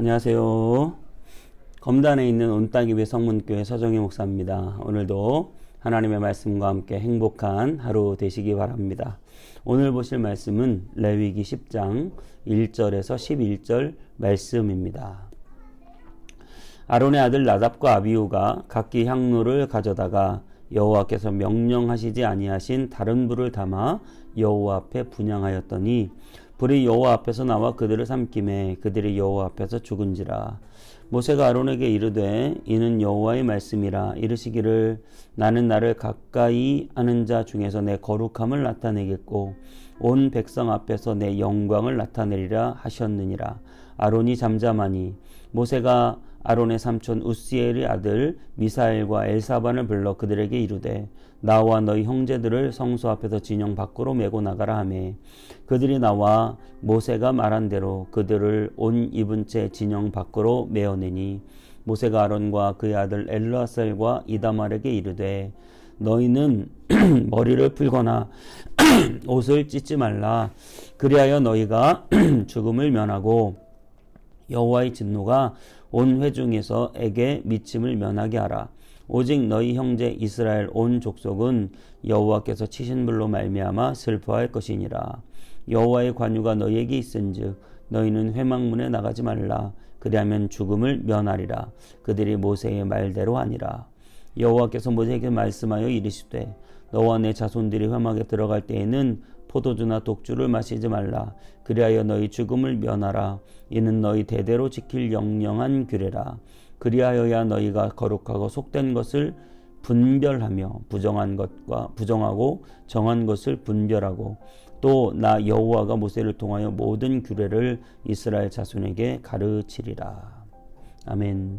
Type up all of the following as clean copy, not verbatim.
안녕하세요. 검단에 있는 온따기회 성문교회 서정희 목사입니다. 오늘도 하나님의 말씀과 함께 행복한 하루 되시기 바랍니다. 오늘 보실 말씀은 레위기 10장 1절에서 11절 말씀입니다. 아론의 아들 나답과 아비후가 각기 향로를 가져다가 여호와께서 명령하시지 아니하신 다른 불을 담아 여호와 앞에 분향하였더니 불이 여호와 앞에서 나와 그들을 삼키매 그들이 여호와 앞에서 죽은지라. 모세가 아론에게 이르되 이는 여호와의 말씀이라. 이르시기를 나는 나를 가까이 하는 자 중에서 내 거룩함을 나타내겠고 온 백성 앞에서 내 영광을 나타내리라 하셨느니라. 아론이 잠잠하니 모세가 아론의 삼촌 우시엘의 아들 미사엘과 엘사반을 불러 그들에게 이르되 나와 너희 형제들을 성소 앞에서 진영 밖으로 메고 나가라 하매 그들이 나와 모세가 말한 대로 그들을 옷 입은 채 진영 밖으로 메어내니 모세가 아론과 그의 아들 엘르아살과 이다말에게 이르되 너희는 머리를 풀거나 옷을 찢지 말라. 그리하여 너희가 죽음을 면하고 여호와의 진노가 온 회중에서에게 미침을 면하게 하라. 오직 너희 형제 이스라엘 온 족속은 여호와께서 치신 불로 말미암아 슬퍼할 것이니라. 여호와의 관유가 너희에게 있은즉 너희는 회막문에 나가지 말라. 그리하면 죽음을 면하리라. 그들이 모세의 말대로 하니라. 여호와께서 모세에게 말씀하여 이르시되 너와 내 자손들이 회막에 들어갈 때에는 포도주나 독주를 마시지 말라. 그리하여 너희 죽음을 면하라. 이는 너희 대대로 지킬 영영한 규례라. 그리하여야 너희가 거룩하고 속된 것을 분별하며 부정하고 정한 것을 분별하고 또 나 여호와가 모세를 통하여 모든 규례를 이스라엘 자손에게 가르치리라. 아멘.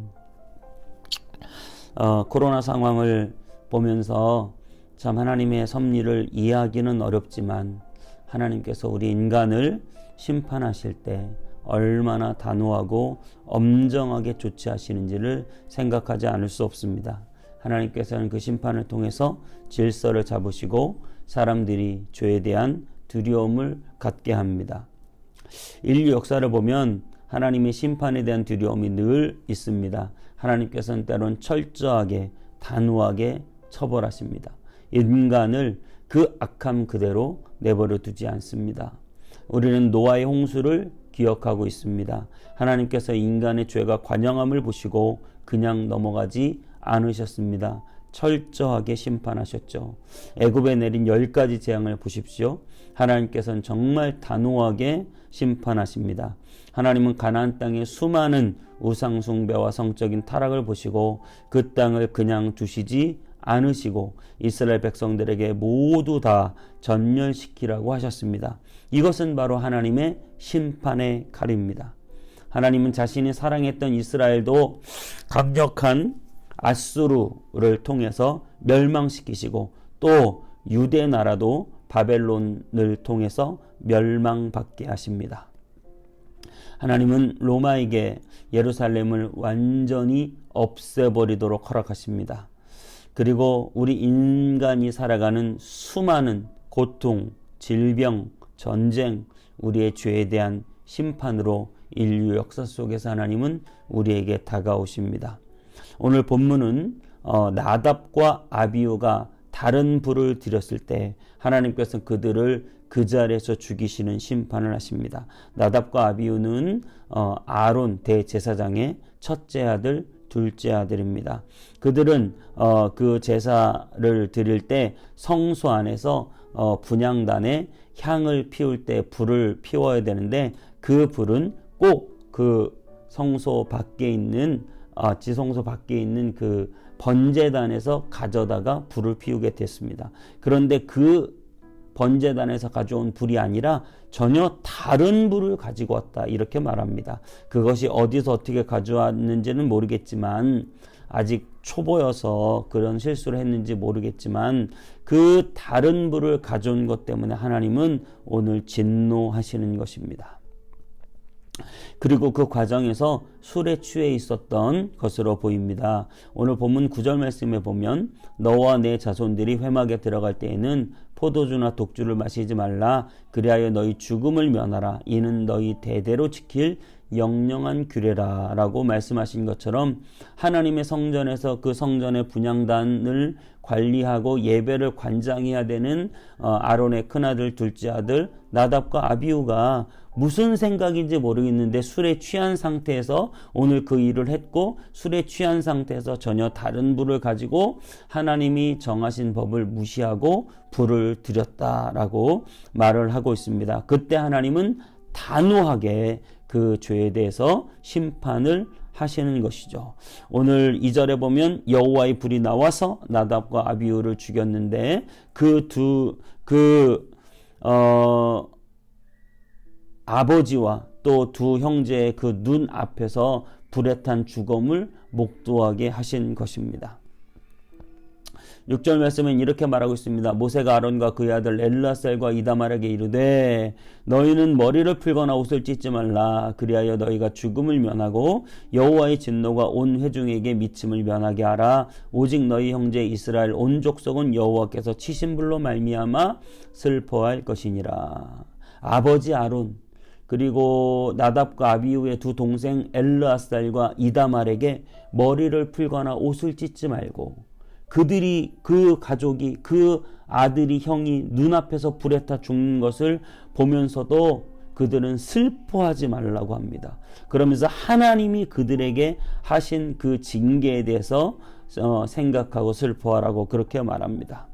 코로나 상황을 보면서 참 하나님의 섭리를 이해하기는 어렵지만 하나님께서 우리 인간을 심판하실 때 얼마나 단호하고 엄정하게 조치하시는지를 생각하지 않을 수 없습니다. 하나님께서는 그 심판을 통해서 질서를 잡으시고 사람들이 죄에 대한 두려움을 갖게 합니다. 인류 역사를 보면 하나님의 심판에 대한 두려움이 늘 있습니다. 하나님께서는 때론 철저하게 단호하게 처벌하십니다. 인간을 그 악함 그대로 내버려 두지 않습니다. 우리는 노아의 홍수를 기억하고 있습니다. 하나님께서 인간의 죄가 관영함을 보시고 그냥 넘어가지 않으셨습니다. 철저하게 심판하셨죠. 애굽에 내린 10가지 재앙을 보십시오. 하나님께서는 정말 단호하게 심판하십니다. 하나님은 가나안 땅의 수많은 우상 숭배와 성적인 타락을 보시고 그 땅을 그냥 두시지 않으시고 이스라엘 백성들에게 모두 다 전멸시키라고 하셨습니다. 이것은 바로 하나님의 심판의 칼입니다. 하나님은 자신이 사랑했던 이스라엘도 강력한 아수르를 통해서 멸망시키시고 또 유대 나라도 바벨론을 통해서 멸망받게 하십니다. 하나님은 로마에게 예루살렘을 완전히 없애버리도록 허락하십니다. 그리고 우리 인간이 살아가는 수많은 고통, 질병, 전쟁, 우리의 죄에 대한 심판으로 인류 역사 속에서 하나님은 우리에게 다가오십니다. 오늘 본문은 나답과 아비후가 다른 불을 들였을 때 하나님께서 그들을 그 자리에서 죽이시는 심판을 하십니다. 나답과 아비후는 아론 대제사장의 첫째 아들, 둘째 아들입니다. 그들은 그 제사를 드릴 때 성소 안에서 분향단에 향을 피울 때 불을 피워야 되는데 그 불은 꼭 그 성소 밖에 있는 지성소 밖에 있는 그 번제단에서 가져다가 불을 피우게 됐습니다. 그런데 그 번제단에서 가져온 불이 아니라 전혀 다른 불을 가지고 왔다 이렇게 말합니다. 그것이 어디서 어떻게 가져왔는지는 모르겠지만 아직 초보여서 그런 실수를 했는지 모르겠지만 그 다른 불을 가져온 것 때문에 하나님은 오늘 진노하시는 것입니다. 그리고 그 과정에서 술에 취해 있었던 것으로 보입니다. 오늘 본문 9절 말씀에 보면 너와 내 자손들이 회막에 들어갈 때에는 포도주나 독주를 마시지 말라. 그리하여 너희 죽음을 면하라. 이는 너희 대대로 지킬 영영한 규례라 라고 말씀하신 것처럼 하나님의 성전에서 그 성전의 분향단을 관리하고 예배를 관장해야 되는 아론의 큰아들 둘째 아들 나답과 아비후가 무슨 생각인지 모르겠는데 술에 취한 상태에서 오늘 그 일을 했고, 술에 취한 상태에서 전혀 다른 불을 가지고 하나님이 정하신 법을 무시하고 불을 들였다라고 말을 하고 있습니다. 그때 하나님은 단호하게 그 죄에 대해서 심판을 하시는 것이죠. 오늘 2절에 보면 여호와의 불이 나와서 나답과 아비후를 죽였는데 아버지와 또 두 형제의 그 눈 앞에서 불에 탄 죽음을 목도하게 하신 것입니다. 6절 말씀은 이렇게 말하고 있습니다. 모세가 아론과 그의 아들 엘르아살과 이다말에게 이르되 너희는 머리를 풀거나 옷을 찢지 말라. 그리하여 너희가 죽음을 면하고 여호와의 진노가 온 회중에게 미침을 면하게 하라. 오직 너희 형제 이스라엘 온 족속은 여호와께서 치신 불로 말미암아 슬퍼할 것이니라. 아버지 아론 그리고 나답과 아비후의 두 동생 엘르아살과 이다말에게 머리를 풀거나 옷을 찢지 말고, 그들이 그 가족이 그 아들이 형이 눈앞에서 불에 타 죽는 것을 보면서도 그들은 슬퍼하지 말라고 합니다. 그러면서 하나님이 그들에게 하신 그 징계에 대해서 생각하고 슬퍼하라고 그렇게 말합니다.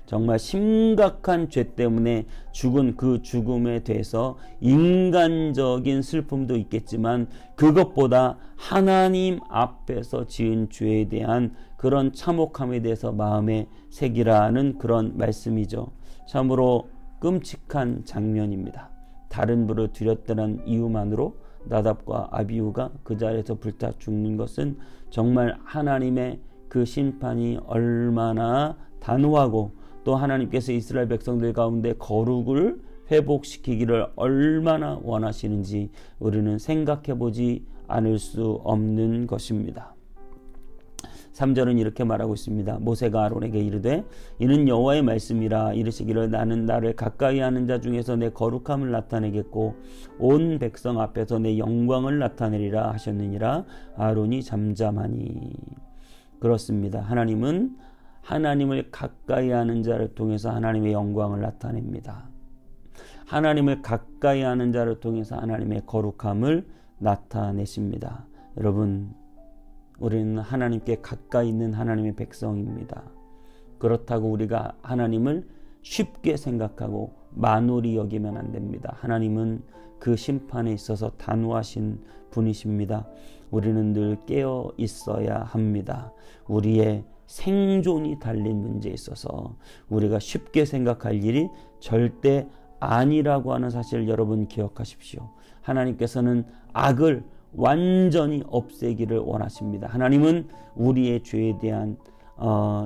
정말 심각한 죄 때문에 죽은 그 죽음에 대해서 인간적인 슬픔도 있겠지만 그것보다 하나님 앞에서 지은 죄에 대한 그런 참혹함에 대해서 마음에 새기라는 그런 말씀이죠. 참으로 끔찍한 장면입니다. 다른 불을 들였다는 이유만으로 나답과 아비후가 그 자리에서 불타 죽는 것은 정말 하나님의 그 심판이 얼마나 단호하고 또 하나님께서 이스라엘 백성들 가운데 거룩을 회복시키기를 얼마나 원하시는지 우리는 생각해보지 않을 수 없는 것입니다. 3절은 이렇게 말하고 있습니다. 모세가 아론에게 이르되 이는 여호와의 말씀이라. 이르시기를 나는 나를 가까이 하는 자 중에서 내 거룩함을 나타내겠고 온 백성 앞에서 내 영광을 나타내리라 하셨느니라. 아론이 잠잠하니. 그렇습니다. 하나님은 하나님을 가까이 하는 자를 통해서 하나님의 영광을 나타냅니다. 하나님을 가까이 하는 자를 통해서 하나님의 거룩함을 나타내십니다. 여러분, 우리는 하나님께 가까이 있는 하나님의 백성입니다. 그렇다고 우리가 하나님을 쉽게 생각하고 만홀히 여기면 안 됩니다. 하나님은 그 심판에 있어서 단호하신 분이십니다. 우리는 늘 깨어 있어야 합니다. 우리의 생존이 달린 문제에 있어서 우리가 쉽게 생각할 일이 절대 아니라고 하는 사실을 여러분 기억하십시오. 하나님께서는 악을 완전히 없애기를 원하십니다. 하나님은 우리의 죄에 대한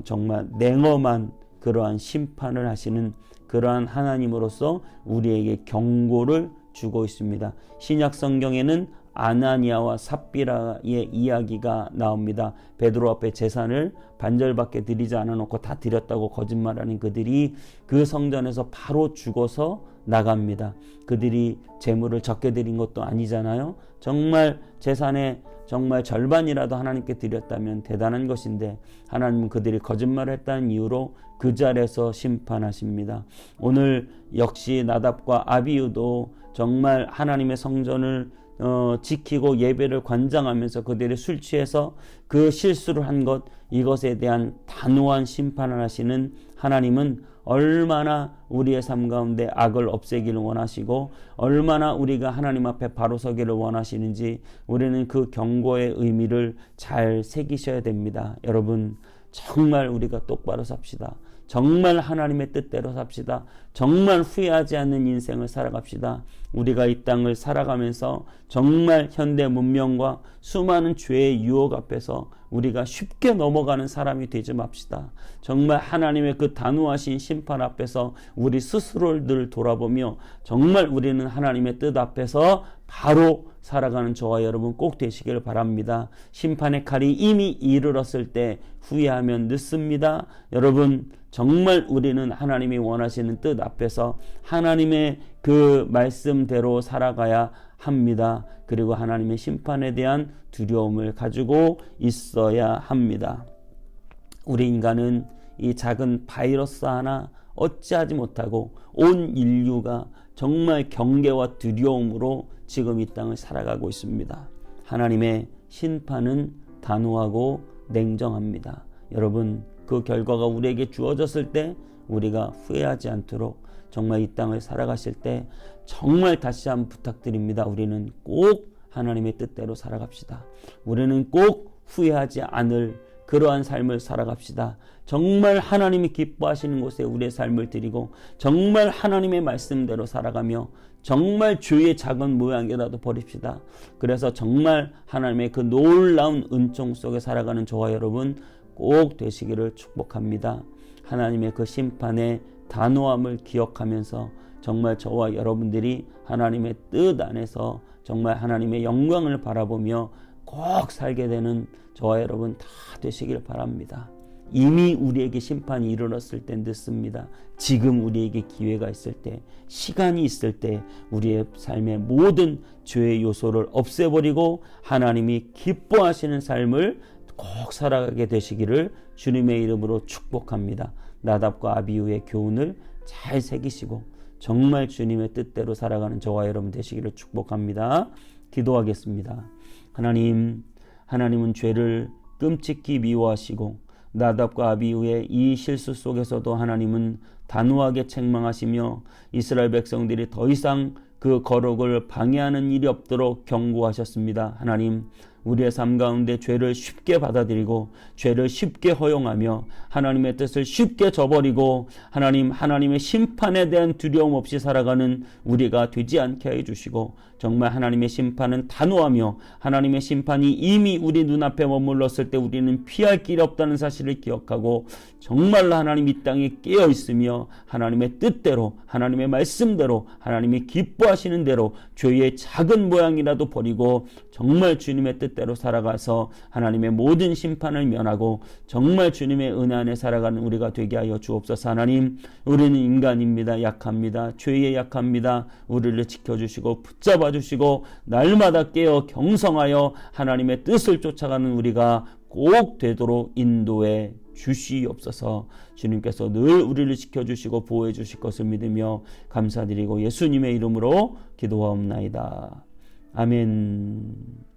정말 냉엄한 그러한 심판을 하시는 그러한 하나님으로서 우리에게 경고를 주고 있습니다. 신약 성경에는 아나니아와 삽비라의 이야기가 나옵니다. 베드로 앞에 제산을 반절밖에 드리지 않아놓고 다 드렸다고 거짓말하는 그들이 그 성전에서 바로 죽어서 나갑니다. 그들이 재물을 적게 드린 것도 아니잖아요. 정말 제산의 정말 절반이라도 하나님께 드렸다면 대단한 것인데 하나님은 그들이 거짓말을 했다는 이유로 그 자리에서 심판하십니다. 오늘 역시 나답과 아비후도 정말 하나님의 성전을 지키고 예배를 관장하면서 그들이 술 취해서 그 실수를 한 것, 이것에 대한 단호한 심판을 하시는 하나님은 얼마나 우리의 삶 가운데 악을 없애기를 원하시고 얼마나 우리가 하나님 앞에 바로 서기를 원하시는지 우리는 그 경고의 의미를 잘 새기셔야 됩니다. 여러분, 정말 우리가 똑바로 삽시다. 정말 하나님의 뜻대로 삽시다. 정말 후회하지 않는 인생을 살아갑시다. 우리가 이 땅을 살아가면서 정말 현대 문명과 수많은 죄의 유혹 앞에서 우리가 쉽게 넘어가는 사람이 되지 맙시다. 정말 하나님의 그 단호하신 심판 앞에서 우리 스스로를 늘 돌아보며 정말 우리는 하나님의 뜻 앞에서 바로 살아가는 저와 여러분 꼭 되시길 바랍니다. 심판의 칼이 이미 이르렀을 때 후회하면 늦습니다. 여러분, 정말 우리는 하나님이 원하시는 뜻 앞에서 하나님의 그 말씀대로 살아가야 합니다. 그리고 하나님의 심판에 대한 두려움을 가지고 있어야 합니다. 우리 인간은 이 작은 바이러스 하나 어찌하지 못하고 온 인류가 정말 경계와 두려움으로 지금 이 땅을 살아가고 있습니다. 하나님의 심판은 단호하고 냉정합니다. 여러분, 그 결과가 우리에게 주어졌을 때 우리가 후회하지 않도록 정말 이 땅을 살아가실 때 정말 다시 한번 부탁드립니다. 우리는 꼭 하나님의 뜻대로 살아갑시다. 우리는 꼭 후회하지 않을 그러한 삶을 살아갑시다. 정말 하나님이 기뻐하시는 곳에 우리의 삶을 드리고 정말 하나님의 말씀대로 살아가며 정말 주의 작은 모양이라도 버립시다. 그래서 정말 하나님의 그 놀라운 은총 속에 살아가는 저와 여러분 꼭 되시기를 축복합니다. 하나님의 그 심판의 단호함을 기억하면서 정말 저와 여러분들이 하나님의 뜻 안에서 정말 하나님의 영광을 바라보며 꼭 살게 되는 저와 여러분 다 되시길 바랍니다. 이미 우리에게 심판이 이르렀을 때 늦습니다. 지금 우리에게 기회가 있을 때, 시간이 있을 때 우리의 삶의 모든 죄의 요소를 없애버리고 하나님이 기뻐하시는 삶을 꼭 살아가게 되시기를 주님의 이름으로 축복합니다. 나답과 아비후의 교훈을 잘 새기시고 정말 주님의 뜻대로 살아가는 저와 여러분 되시기를 축복합니다. 기도하겠습니다. 하나님은 죄를 끔찍히 미워하시고 나답과 아비후의 이 실수 속에서도 하나님은 단호하게 책망하시며 이스라엘 백성들이 더 이상 그 거룩을 방해하는 일이 없도록 경고하셨습니다. 하나님, 우리의 삶 가운데 죄를 쉽게 받아들이고 죄를 쉽게 허용하며 하나님의 뜻을 쉽게 저버리고 하나님의 심판에 대한 두려움 없이 살아가는 우리가 되지 않게 해주시고 정말 하나님의 심판은 단호하며 하나님의 심판이 이미 우리 눈앞에 머물렀을 때 우리는 피할 길이 없다는 사실을 기억하고 정말로 하나님 이 땅에 깨어 있으며 하나님의 뜻대로 하나님의 말씀대로 하나님이 기뻐하시는 대로 죄의 작은 모양이라도 버리고 정말 주님의 뜻대로 살아가서 하나님의 모든 심판을 면하고 정말 주님의 은혜 안에 살아가는 우리가 되게 하여 주옵소서. 하나님, 우리는 인간입니다. 약합니다. 죄에 약합니다. 우리를 지켜주시고 붙잡아 주시고 날마다 깨어 경성하여 하나님의 뜻을 쫓아가는 우리가 꼭 되도록 인도해 주시옵소서. 주님께서 늘 우리를 지켜주시고 보호해 주실 것을 믿으며 감사드리고 예수님의 이름으로 기도하옵나이다. 아멘.